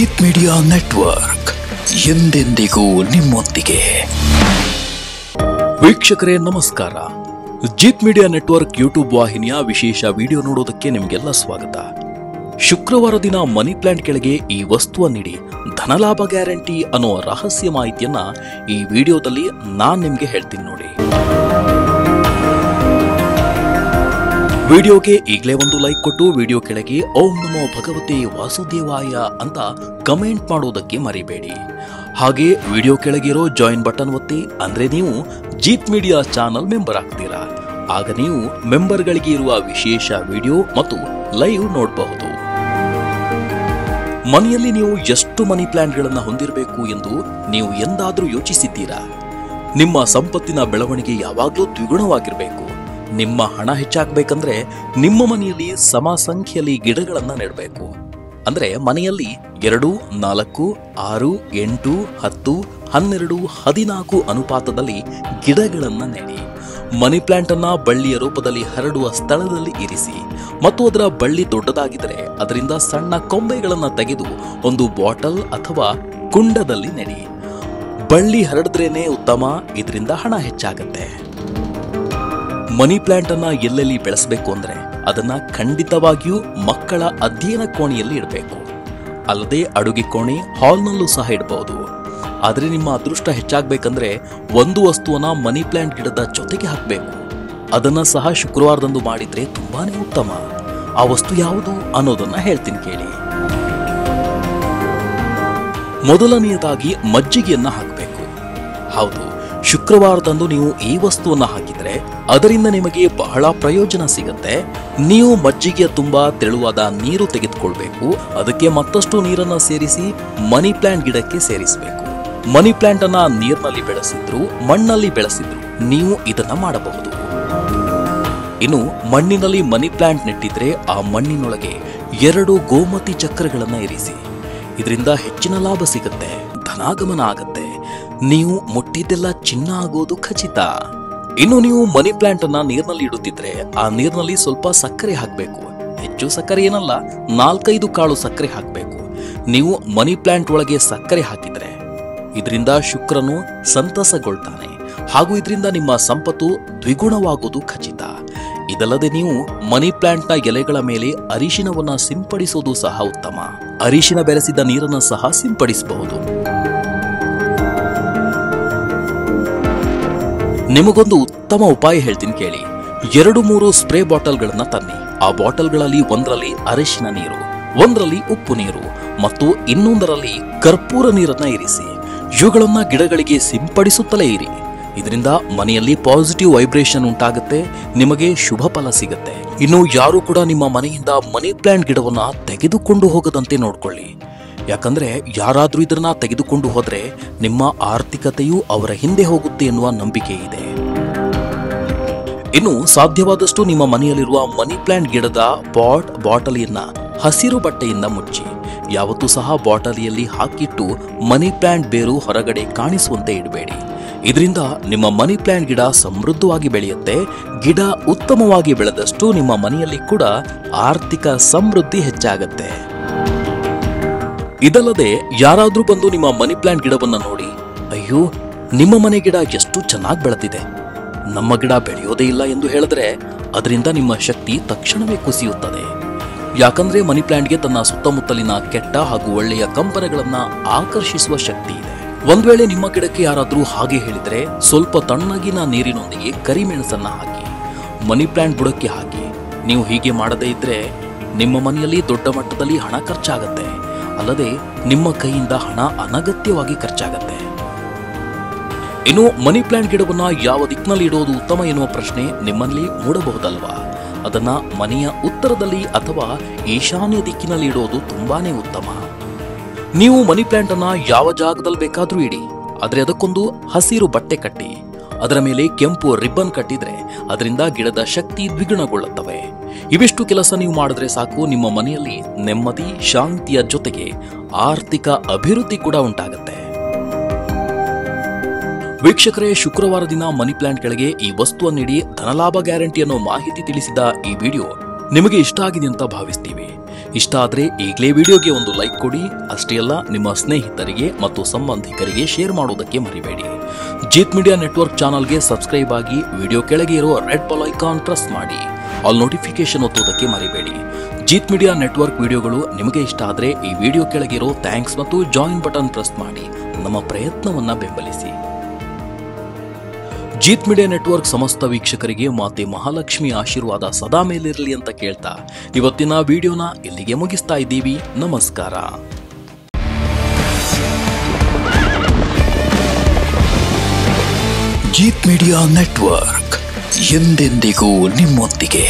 Jeet media network ಎಂದೆಂದಿಗೂ ನಿಮ್ಮೊಂದಿಗೆ. ವೀಕ್ಷಕರೇ ನಮಸ್ಕಾರ. ಜೀತ್ ಮೀಡಿಯಾ ನೆಟ್ವರ್ಕ್ ಯೂಟ್ಯೂಬ್ ವಾಹಿನಿಯ ವಿಶೇಷ ವಿಡಿಯೋ ನೋಡೋದಕ್ಕೆ ನಿಮಗೆಲ್ಲ ಸ್ವಾಗತ. ಶುಕ್ರವಾರ ದಿನ ಮನಿ ಪ್ಲಾಂಟ್ ಕೆಳಗೆ ಈ ವಸ್ತುವನ್ನಿಡಿ ಧನಲಾಭ ಗ್ಯಾರಂಟಿ ಅನ್ನೋ ರಹಸ್ಯ ಮಾಹಿತಿಯನ್ನ ಈ ವಿಡಿಯೋದಲ್ಲಿ ನಾನ್ ನಿಮ್ಗೆ ಹೇಳ್ತೀನಿ ನೋಡಿ. ವಿಡಿಯೋಗೆ ಈಗಲೇ ಒಂದು ಲೈಕ್ ಕೊಟ್ಟು ವಿಡಿಯೋ ಕೆಳಗೆ ಓಂ ನಮೋ ಭಗವತೆ ವಾಸುದೇವಾಯ ಅಂತ ಕಮೆಂಟ್ ಮಾಡೋದಕ್ಕೆ ಮರಿಬೇಡಿ. ಹಾಗೆ ವಿಡಿಯೋ ಕೆಳಗಿರೋ ಜಾಯಿನ್ ಬಟನ್ ಒತ್ತಿ, ಅಂದ್ರೆ ನೀವು ಜೀತ್ ಮೀಡಿಯಾ ಚಾನಲ್ ಮೆಂಬರ್ ಆಗ್ತೀರಾ. ಆಗ ನೀವು ಮೆಂಬರ್ಗಳಿಗೆ ಇರುವ ವಿಶೇಷ ವಿಡಿಯೋ ಮತ್ತು ಲೈವ್ ನೋಡಬಹುದು. ಮನೆಯಲ್ಲಿ ನೀವು ಎಷ್ಟು ಮನಿ ಪ್ಲಾಂಟ್ಗಳನ್ನ ಹೊಂದಿರಬೇಕು ಎಂದು ನೀವು ಎಂದಾದ್ರೂ ಯೋಚಿಸಿದ್ದೀರಾ? ನಿಮ್ಮ ಸಂಪತ್ತಿನ ಬೆಳವಣಿಗೆ ಯಾವಾಗಲೂ ದ್ವಿಗುಣವಾಗಿರಬೇಕು. ನಿಮ್ಮ ಹಣ ಹೆಚ್ಚಾಗಬೇಕಂದ್ರೆ ನಿಮ್ಮ ಮನೆಯಲ್ಲಿ ಸಮ ಸಂಖ್ಯೆಯಲ್ಲಿ ಗಿಡಗಳನ್ನ ನೆಡಬೇಕು. ಅಂದ್ರೆ ಮನೆಯಲ್ಲಿ 2, 4, 6, 8, 10, 12, 14 ಅನುಪಾತದಲ್ಲಿ ಗಿಡಗಳನ್ನ ನೆಡಿ. ಮನಿ ಪ್ಲಾಂಟ್ ಅನ್ನ ಬಳ್ಳಿಯ ರೂಪದಲ್ಲಿ ಹರಡುವ ಸ್ಥಳದಲ್ಲಿ ಇರಿಸಿ ಮತ್ತು ಅದರ ಬಳ್ಳಿ ದೊಡ್ಡದಾಗಿದ್ದರೆ ಅದರಿಂದ ಸಣ್ಣ ಕೊಂಬೆಗಳನ್ನ ತೆಗೆದು ಒಂದು ಬಾಟಲ್ ಅಥವಾ ಕುಂಡದಲ್ಲಿ ನೆಡಿ. ಬಳ್ಳಿ ಹರಡಿದ್ರೇನೆ ಉತ್ತಮ, ಇದರಿಂದ ಹಣ ಹೆಚ್ಚಾಗತ್ತೆ. ಮನಿ ಪ್ಲಾಂಟ್ ಅನ್ನ ಎಲ್ಲೆಲ್ಲಿ ಬೆಳೆಸಬೇಕು ಅಂದ್ರೆ ಅದನ್ನ ಖಂಡಿತವಾಗಿಯೂ ಮಕ್ಕಳ ಅಧ್ಯಯನ ಕೋಣೆಯಲ್ಲಿ ಇಡಬೇಕು. ಅಲ್ಲದೆ ಅಡುಗೆ ಕೋಣೆ, ಹಾಲ್ನಲ್ಲೂ ಸಹ ಇಡಬಹುದು. ಆದ್ರೆ ನಿಮ್ಮ ಅದೃಷ್ಟ ಹೆಚ್ಚಾಗಬೇಕಂದ್ರೆ ಒಂದು ವಸ್ತುವನ್ನ ಮನಿ ಪ್ಲಾಂಟ್ ಗಿಡದ ಜೊತೆಗೆ ಹಾಕಬೇಕು. ಅದನ್ನ ಸಹ ಶುಕ್ರವಾರದಂದು ಮಾಡಿದ್ರೆ ತುಂಬಾನೇ ಉತ್ತಮ. ಆ ವಸ್ತು ಯಾವುದು ಅನ್ನೋದನ್ನ ಹೇಳ್ತೀನಿ ಕೇಳಿ. ಮೊದಲನೆಯದಾಗಿ ಮಜ್ಜಿಗೆಯನ್ನ ಹಾಕಬೇಕು. ಹೌದು, ಶುಕ್ರವಾರದಂದು ನೀವು ಈ ವಸ್ತುವನ್ನ ಹಾಕಿದ್ರೆ ಅದರಿಂದ ನಿಮಗೆ ಬಹಳ ಪ್ರಯೋಜನ ಸಿಗುತ್ತೆ. ನೀವು ಮಜ್ಜಿಗೆಯ ತುಂಬಾ ತೆಳುವಾದ ನೀರು ತೆಗೆದುಕೊಳ್ಬೇಕು. ಅದಕ್ಕೆ ಮತ್ತಷ್ಟು ನೀರನ್ನ ಸೇರಿಸಿ ಮನಿ ಪ್ಲಾಂಟ್ ಗಿಡಕ್ಕೆ ಸೇರಿಸಬೇಕು. ಮನಿ ಪ್ಲಾಂಟ್ ಅನ್ನ ನೀರಿನಲ್ಲಿ ಬೆಳೆಸಿದ್ರು ಮಣ್ಣಲ್ಲಿ ಬೆಳೆಸಿದ್ರು ನೀವು ಇದನ್ನ ಮಾಡಬಹುದು. ಇನ್ನು ಮಣ್ಣಿನಲ್ಲಿ ಮನಿ ಪ್ಲಾಂಟ್ ನೆಟ್ಟಿದ್ರೆ ಆ ಮಣ್ಣಿನೊಳಗೆ 2 ಗೋಮತಿ ಚಕ್ರಗಳನ್ನ ಇರಿಸಿ. ಇದರಿಂದ ಹೆಚ್ಚಿನ ಲಾಭ ಸಿಗುತ್ತೆ, ಧನಾಗಮನ ಆಗತ್ತೆ. ನೀವು ಮುಟ್ಟಿದ್ದೆಲ್ಲ ಚಿನ್ನ ಆಗೋದು ಖಚಿತ. ಇನ್ನು ನೀವು ಮನಿ ಪ್ಲಾಂಟ್ ಅನ್ನ ನೀರಿನಲ್ಲಿ ಇಡುತ್ತಿದ್ರೆ ಆ ನೀರಿನಲ್ಲಿ ಸ್ವಲ್ಪ ಸಕ್ಕರೆ ಹಾಕಬೇಕು. ಹೆಚ್ಚು ಸಕ್ಕರೆ ಏನಲ್ಲ, 4-5 ಕಾಳು ಸಕ್ಕರೆ ಹಾಕಬೇಕು. ನೀವು ಮನಿ ಪ್ಲಾಂಟ್ ಒಳಗೆ ಸಕ್ಕರೆ ಹಾಕಿದ್ರೆ ಇದರಿಂದ ಶುಕ್ರನು ಸಂತಸಗೊಳ್ತಾನೆ ಹಾಗೂ ಇದರಿಂದ ನಿಮ್ಮ ಸಂಪತ್ತು ದ್ವಿಗುಣವಾಗುವುದು ಖಚಿತ. ಇದಲ್ಲದೆ ನೀವು ಮನಿ ಪ್ಲಾಂಟ್ ನ ಎಲೆಗಳ ಮೇಲೆ ಅರಿಶಿನವನ್ನ ಸಿಂಪಡಿಸುವುದು ಸಹ ಉತ್ತಮ. ಅರಿಶಿನ ಬೆರೆಸಿದ ನೀರನ್ನು ಸಹ ಸಿಂಪಡಿಸಬಹುದು. ನಿಮಗೊಂದು ಉತ್ತಮ ಉಪಾಯ ಹೇಳ್ತೀನಿ ಕೇಳಿ. 2-3 ಸ್ಪ್ರೇ ಬಾಟಲ್ಗಳನ್ನ ತನ್ನಿ. ಆ ಬಾಟಲ್ಗಳಲ್ಲಿ ಒಂದರಲ್ಲಿ ಅರಿಶಿನ ನೀರು, ಒಂದರಲ್ಲಿ ಉಪ್ಪು ನೀರು ಮತ್ತು ಇನ್ನೊಂದರಲ್ಲಿ ಕರ್ಪೂರ ನೀರನ್ನ ಇರಿಸಿ. ಇವುಗಳನ್ನ ಗಿಡಗಳಿಗೆ ಸಿಂಪಡಿಸುತ್ತಲೇ ಇರಿ. ಇದರಿಂದ ಮನೆಯಲ್ಲಿ ಪಾಸಿಟಿವ್ ವೈಬ್ರೇಷನ್ ಉಂಟಾಗುತ್ತೆ, ನಿಮಗೆ ಶುಭ ಫಲ ಸಿಗುತ್ತೆ. ಇನ್ನು ಯಾರು ಕೂಡ ನಿಮ್ಮ ಮನೆಯಿಂದ ಮನಿ ಪ್ಲಾಂಟ್ ಗಿಡವನ್ನ ತೆಗೆದುಕೊಂಡು ಹೋಗದಂತೆ ನೋಡ್ಕೊಳ್ಳಿ. ಯಾಕಂದ್ರೆ ಯಾರಾದ್ರೂ ಇದನ್ನ ತೆಗೆದುಕೊಂಡು ಹೋದ್ರೆ ನಿಮ್ಮ ಆರ್ಥಿಕತೆಯು ಅವರ ಹಿಂದೆ ಹೋಗುತ್ತೆ ಎನ್ನುವ ನಂಬಿಕೆ ಇದೆ. ಇನ್ನು ಸಾಧ್ಯವಾದಷ್ಟು ನಿಮ್ಮ ಮನೆಯಲ್ಲಿರುವ ಮನಿ ಪ್ಲಾಂಟ್ ಗಿಡದ ಬಾಟಲಿಯನ್ನ ಹಸಿರು ಬಟ್ಟೆಯಿಂದ ಮುಚ್ಚಿ. ಯಾವತ್ತೂ ಸಹ ಬಾಟಲಿಯಲ್ಲಿ ಹಾಕಿಟ್ಟು ಮನಿ ಪ್ಲಾಂಟ್ ಬೇರು ಹೊರಗಡೆ ಕಾಣಿಸುವಂತೆ ಇಡಬೇಡಿ. ಇದರಿಂದ ನಿಮ್ಮ ಮನಿ ಪ್ಲಾಂಟ್ ಗಿಡ ಸಮೃದ್ಧವಾಗಿ ಬೆಳೆಯುತ್ತೆ. ಗಿಡ ಉತ್ತಮವಾಗಿ ಬೆಳೆದಷ್ಟು ನಿಮ್ಮ ಮನೆಯಲ್ಲಿ ಕೂಡ ಆರ್ಥಿಕ ಸಮೃದ್ಧಿ ಹೆಚ್ಚಾಗತ್ತೆ. ಇದಲ್ಲದೆ ಯಾರಾದ್ರೂ ಬಂದು ನಿಮ್ಮ ಮನಿ ಪ್ಲಾಂಟ್ ಗಿಡವನ್ನ ನೋಡಿ, ಅಯ್ಯೋ ನಿಮ್ಮ ಮನೆ ಗಿಡ ಎಷ್ಟು ಚೆನ್ನಾಗಿ ಬೆಳೆದಿದೆ, ನಮ್ಮ ಗಿಡ ಬೆಳೆಯೋದೇ ಇಲ್ಲ ಎಂದು ಹೇಳಿದ್ರೆ ಅದರಿಂದ ನಿಮ್ಮ ಶಕ್ತಿ ತಕ್ಷಣವೇ ಕುಸಿಯುತ್ತದೆ. ಯಾಕಂದ್ರೆ ಮನಿ ಪ್ಲಾಂಟ್ಗೆ ತನ್ನ ಸುತ್ತಮುತ್ತಲಿನ ಕೆಟ್ಟ ಹಾಗೂ ಒಳ್ಳೆಯ ಕಂಪನಗಳನ್ನ ಆಕರ್ಷಿಸುವ ಶಕ್ತಿ ಇದೆ. ಒಂದ್ ವೇಳೆ ನಿಮ್ಮ ಗಿಡಕ್ಕೆ ಯಾರಾದ್ರೂ ಹಾಗೆ ಹೇಳಿದ್ರೆ ಸ್ವಲ್ಪ ತಣ್ಣಗಿನ ನೀರಿನೊಂದಿಗೆ ಕರಿಮೆಣಸನ್ನ ಹಾಕಿ ಮನಿ ಪ್ಲಾಂಟ್ ಬುಡಕ್ಕೆ ಹಾಕಿ. ನೀವು ಹೀಗೆ ಮಾಡದೇ ಇದ್ರೆ ನಿಮ್ಮ ಮನೆಯಲ್ಲಿ ದೊಡ್ಡ ಮಟ್ಟದಲ್ಲಿ ಹಣ ಖರ್ಚಾಗತ್ತೆ. ಅಲ್ಲದೆ ನಿಮ್ಮ ಕೈಯಿಂದ ಹಣ ಅನಗತ್ಯವಾಗಿ ಖರ್ಚಾಗತ್ತೆ. ಇನ್ನು ಮನಿ ಪ್ಲಾಂಟ್ ಗಿಡವನ್ನ ಯಾವ ದಿಕ್ಕಿನಲ್ಲಿ ಇಡೋದು ಉತ್ತಮ ಎನ್ನುವ ಪ್ರಶ್ನೆ ನಿಮ್ಮಲ್ಲಿ ಮೂಡಬಹುದಲ್ವಾ? ಅದನ್ನ ಮನೆಯ ಉತ್ತರದಲ್ಲಿ ಅಥವಾ ಈಶಾನ್ಯ ದಿಕ್ಕಿನಲ್ಲಿ ಇಡೋದು ತುಂಬಾನೇ ಉತ್ತಮ. ನೀವು ಮನಿ ಪ್ಲಾಂಟ್ ಅನ್ನ ಯಾವ ಜಾಗದಲ್ಲಿ ಬೇಕಾದ್ರೂ ಇಡಿ, ಆದ್ರೆ ಅದಕ್ಕೊಂದು ಹಸಿರು ಬಟ್ಟೆ ಕಟ್ಟಿ ಅದರ ಮೇಲೆ ಕೆಂಪು ರಿಬ್ಬನ್ ಕಟ್ಟಿದ್ರೆ ಅದರಿಂದ ಗಿಡದ ಶಕ್ತಿ ದ್ವಿಗುಣಗೊಳ್ಳುತ್ತವೆ. ಇವಿಷ್ಟು ಕೆಲಸ ನೀವು ಮಾಡಿದ್ರೆ ಸಾಕು, ನಿಮ್ಮ ಮನೆಯಲ್ಲಿ ನೆಮ್ಮದಿ, ಶಾಂತಿಯ ಜೊತೆಗೆ ಆರ್ಥಿಕ ಅಭಿವೃದ್ಧಿ ಕೂಡ ಉಂಟಾಗುತ್ತೆ. ವೀಕ್ಷಕರೇ, ಶುಕ್ರವಾರ ದಿನ ಮನಿ ಪ್ಲಾಂಟ್ ಗಳಿಗೆ ಈ ವಸ್ತುವನ್ನಿಡಿ ಧನಲಾಭ ಗ್ಯಾರಂಟಿ ಅನ್ನೋ ಮಾಹಿತಿ ತಿಳಿಸಿದ ಈ ವಿಡಿಯೋ ನಿಮಗೆ ಇಷ್ಟ ಆಗಿದೆ ಅಂತ ಭಾವಿಸ್ತೀವಿ. ಇಷ್ಟ ಆದರೆ ಈಗಲೇ ವಿಡಿಯೋಗೆ ಒಂದು ಲೈಕ್ ಕೊಡಿ. ಅಷ್ಟೇ ಅಲ್ಲ, ನಿಮ್ಮ ಸ್ನೇಹಿತರಿಗೆ ಮತ್ತು ಸಂಬಂಧಿಕರಿಗೆ ಶೇರ್ ಮಾಡೋದಕ್ಕೆ ಮರಿಬೇಡಿ. ಜೀತ್ ಮೀಡಿಯಾ ನೆಟ್ವರ್ಕ್ ಚಾನಲ್ಗೆ ಸಬ್ಸ್ಕ್ರೈಬ್ ಆಗಿ ವಿಡಿಯೋ ಕೆಳಗೆ ಇರೋ ರೆಡ್ ಬಾಲ್ ಐಕಾನ್ ಪ್ರೆಸ್ ಮಾಡಿ. ಆಲ್ ನೋಟಿಫಿಕೇಶನ್ ಒತ್ತೋದಕ್ಕೆ ಮರಿಬೇಡಿ. ಜೀತ್ ಮೀಡಿಯಾ ನೆಟ್ವರ್ಕ್ ವಿಡಿಯೋಗಳು ನಿಮಗೆ ಇಷ್ಟ ಆದರೆ ಈ ವಿಡಿಯೋ ಕೆಳಗಿರೋ ಥ್ಯಾಂಕ್ಸ್ ಮತ್ತು ಜಾಯಿನ್ ಬಟನ್ ಪ್ರೆಸ್ ಮಾಡಿ ನಮ್ಮ ಪ್ರಯತ್ನವನ್ನ ಬೆಂಬಲಿಸಿ. ಜೀತ್ ಮೀಡಿಯಾ ನೆಟ್ವರ್ಕ್ ಸಮಸ್ತ ವೀಕ್ಷಕರಿಗೆ ಮಾತೆ ಮಹಾಲಕ್ಷ್ಮಿ ಆಶೀರ್ವಾದ ಸದಾ ಮೇಲಿರಲಿ ಅಂತ ಕೇಳ್ತಾ ಇವತ್ತಿನ ವಿಡಿಯೋನ ಇಲ್ಲಿಗೆ ಮುಗಿಸ್ತಾ ಇದ್ದೀವಿ. ನಮಸ್ಕಾರ. ಜೀತ್ ಮೀಡಿಯಾ ನೆಟ್ವರ್ಕ್ ಎಂದೆಂದಿಗೂ ನಿಮ್ಮೊಂದಿಗೆ.